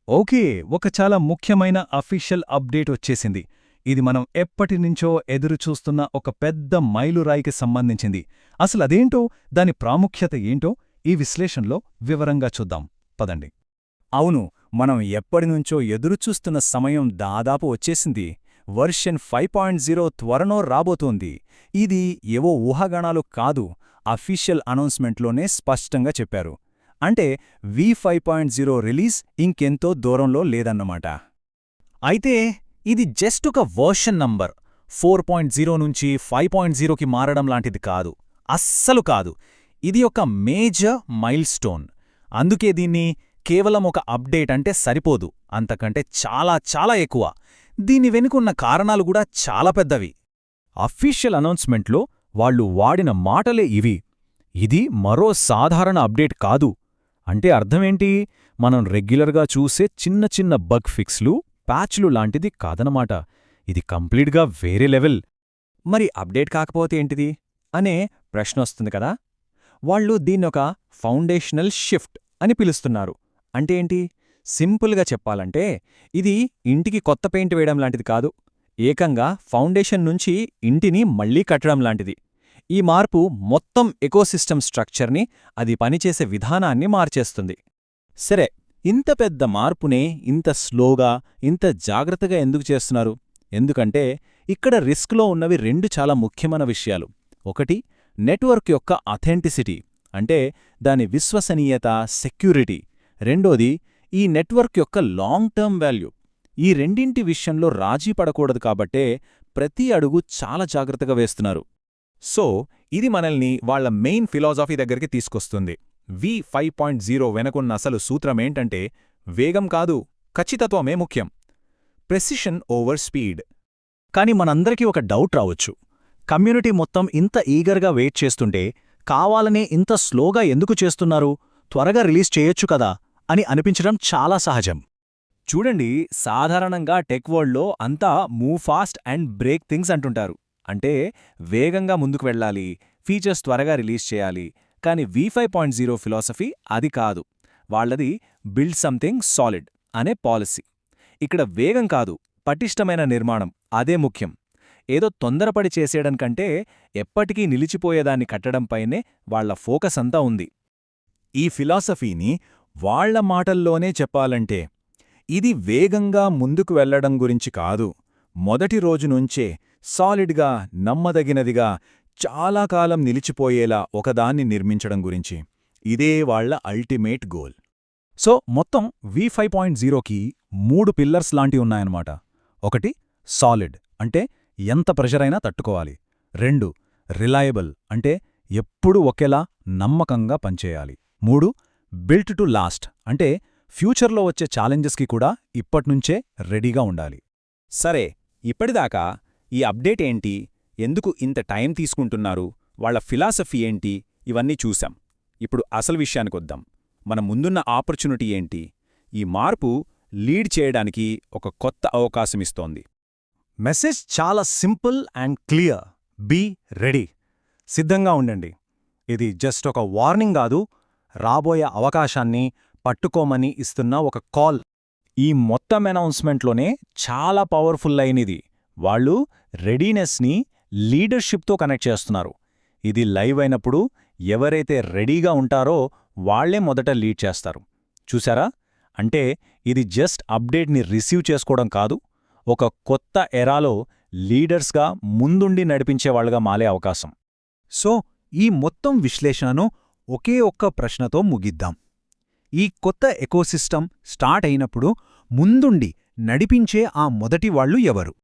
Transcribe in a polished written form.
Okay, ఒక చాలా ముఖ్యమైన అఫీషియల్ అప్డేట్ వచ్చేసింది. ఇది మనం ఎప్పటినుంచో ఎదురుచూస్తున్న ఒక పెద్ద మైలురాయికి సంబంధించింది. అసలదేంటో, దాని ప్రాముఖ్యత ఏంటో ఈ విశ్లేషణలో వివరంగా చూద్దాం. పదండి. అవును, మనం ఎప్పటినుంచో ఎదురుచూస్తున్న సమయం దాదాపు వచ్చేసింది. వర్షన్ 5.0 త్వరలో రాబోతోంది. ఇది ఏవో ఊహాగానాలు కాదు, అఫీషియల్ అనౌన్స్మెంట్లోనే స్పష్టంగా చెప్పారు. అంటే V5.0 రిలీజ్ ఇంకెంతో దూరంలో లేదన్నమాట. అయితే ఇది జస్ట్ ఒక వర్షన్ నంబర్. 4.0 నుంచి 5.0కి మారడం లాంటిది కాదు, అస్సలు కాదు. ఇది ఒక మేజర్ మైల్స్టోన్. అందుకే దీన్ని కేవలం ఒక అప్డేట్ అంటే సరిపోదు, అంతకంటే చాలా చాలా ఎక్కువ. దీని వెనుకున్న కారణాలు కూడా చాలా పెద్దవి. అఫీషియల్ అనౌన్స్మెంట్లో వాళ్ళు వాడిన మాటలే ఇవి: ఇది మరో సాధారణ అప్డేట్ కాదు. అంటే అర్థమేంటి? మనం రెగ్యులర్గా చూసే చిన్న చిన్న బగ్ ఫిక్స్లు, ప్యాచ్లు లాంటిది కాదనమాట. ఇది కంప్లీట్గా వేరే లెవెల్. మరి అప్డేట్ కాకపోతే ఏంటిది అనే ప్రశ్నొస్తుంది కదా. వాళ్ళు దీన్నొక ఫౌండేషనల్ షిఫ్ట్ అని పిలుస్తున్నారు. అంటే ఏంటి? సింపుల్గా చెప్పాలంటే ఇది ఇంటికి కొత్త పెయింట్ వేయడం లాంటిది కాదు, ఏకంగా ఫౌండేషన్ నుంచి ఇంటిని మళ్లీ కట్టడం లాంటిది. ఈ మార్పు మొత్తం ఎకోసిస్టమ్ స్ట్రక్చర్ని, అది పనిచేసే విధానాన్ని మార్చేస్తుంది. సరే, ఇంత పెద్ద మార్పునే ఇంత స్లోగా, ఇంత జాగ్రత్తగా ఎందుకు చేస్తున్నారు? ఎందుకంటే ఇక్కడ రిస్క్లో ఉన్నవి రెండు చాలా ముఖ్యమైన విషయాలు. ఒకటి, నెట్వర్క్ యొక్క అథెంటిసిటీ, అంటే దాని విశ్వసనీయత, సెక్యూరిటీ. రెండోది, ఈ నెట్వర్క్ యొక్క లాంగ్ టర్మ్ వాల్యూ. ఈ రెండింటి విషయంలో రాజీ పడకూడదు కాబట్టే ప్రతి అడుగు చాలా జాగ్రత్తగా వేస్తున్నారు. సో ఇది మనల్ని వాళ్ల మెయిన్ ఫిలాసఫీ దగ్గరికి తీసుకొస్తుంది. V5.0 వెనకున్న అసలు సూత్రమేంటంటే, వేగం కాదు, ఖచ్చితత్వమే ముఖ్యం. Precision over speed. కాని మనందరికీ ఒక డౌట్ రావచ్చు. కమ్యూనిటీ మొత్తం ఇంత ఈగర్గా వెయిట్ చేస్తుంటే కావాలనే ఇంత స్లోగా ఎందుకు చేస్తున్నారు? త్వరగా రిలీజ్ చేయొచ్చు కదా అని అనిపించడం చాలా సహజం. చూడండి, సాధారణంగా టెక్ వరల్డ్లో అంతా move fast and break things అంటుంటారు. అంటే వేగంగా ముందుకు వెళ్ళాలి, ఫీచర్స్ త్వరగా రిలీజ్ చేయాలి. కానీ V5.0 ఫిలాసఫీ అది కాదు. వాళ్లది బిల్డ్ సంథింగ్ సాలిడ్ అనే పాలసీ. ఇక్కడ వేగం కాదు, పటిష్టమైన నిర్మాణం, అదే ముఖ్యం. ఏదో తొందరపడి చేసేయడం కంటే ఎప్పటికీ నిలిచిపోయేదాన్ని కట్టడంపైనే వాళ్ల ఫోకస్ అంతా ఉంది. ఈ ఫిలాసఫీని వాళ్ల మాటల్లోనే చెప్పాలంటే, ఇది వేగంగా ముందుకు వెళ్లడం గురించి కాదు, మొదటి రోజునుంచే సాలిడ్గా, నమ్మదగినదిగా, చాలా కాలం నిలిచిపోయేలా ఒకదాన్ని నిర్మించడం గురించి. ఇదే వాళ్ల అల్టిమేట్ గోల్. సో మొత్తం V5.0కి 3 పిల్లర్స్ లాంటి ఉన్నాయన్నమాట. ఒకటి, సాలిడ్, అంటే ఎంత ప్రెషరైనా తట్టుకోవాలి. 2, రిలయబుల్, అంటే ఎప్పుడూ ఒకేలా నమ్మకంగా పనిచేయాలి. 3, బిల్ట్ టు లాస్ట్, అంటే ఫ్యూచర్లో వచ్చే ఛాలెంజెస్కి కూడా ఇప్పట్నుంచే రెడీగా ఉండాలి. సరే, ఇప్పటిదాకా ఈ అప్డేట్ ఏంటి, ఎందుకు ఇంత టైం తీసుకుంటున్నారు, వాళ్ల ఫిలాసఫీ ఏంటి, ఇవన్నీ చూశాం. ఇప్పుడు అసలు విషయానికొద్దాం. మన ముందున్న ఆపర్చునిటీ ఏంటి? ఈ మార్పు లీడ్ చేయడానికి ఒక కొత్త అవకాశమిస్తోంది. మెసేజ్ చాలా simple and clear. Be ready. సిద్ధంగా ఉండండి. ఇది జస్ట్ ఒక వార్నింగ్ కాదు, రాబోయే అవకాశాన్ని పట్టుకోమని ఇస్తున్న ఒక కాల్. ఈ మొత్తం అనౌన్స్మెంట్లోనే చాలా పవర్ఫుల్ లైన్ ఇది. వాళ్ళు రెడీనెస్ని లీడర్షిప్తో కనెక్ట్ చేస్తున్నారు. ఇది లైవ్ అయినప్పుడు ఎవరైతే రెడీగా ఉంటారో వాళ్లే మొదట లీడ్ చేస్తారు. చూసారా? అంటే ఇది జస్ట్ అప్డేట్ని రిసీవ్ చేసుకోవడం కాదు, ఒక కొత్త ఎరాలో లీడర్స్గా ముందుండి నడిపించేవాళ్లుగా మారే అవకాశం. సో ఈ మొత్తం విశ్లేషణను ఒకే ఒక్క ప్రశ్నతో ముగిద్దాం. ఈ కొత్త ఎకోసిస్టమ్ స్టార్ట్ అయినప్పుడు ముందుండి నడిపించే ఆ మొదటి వాళ్ళు ఎవరు?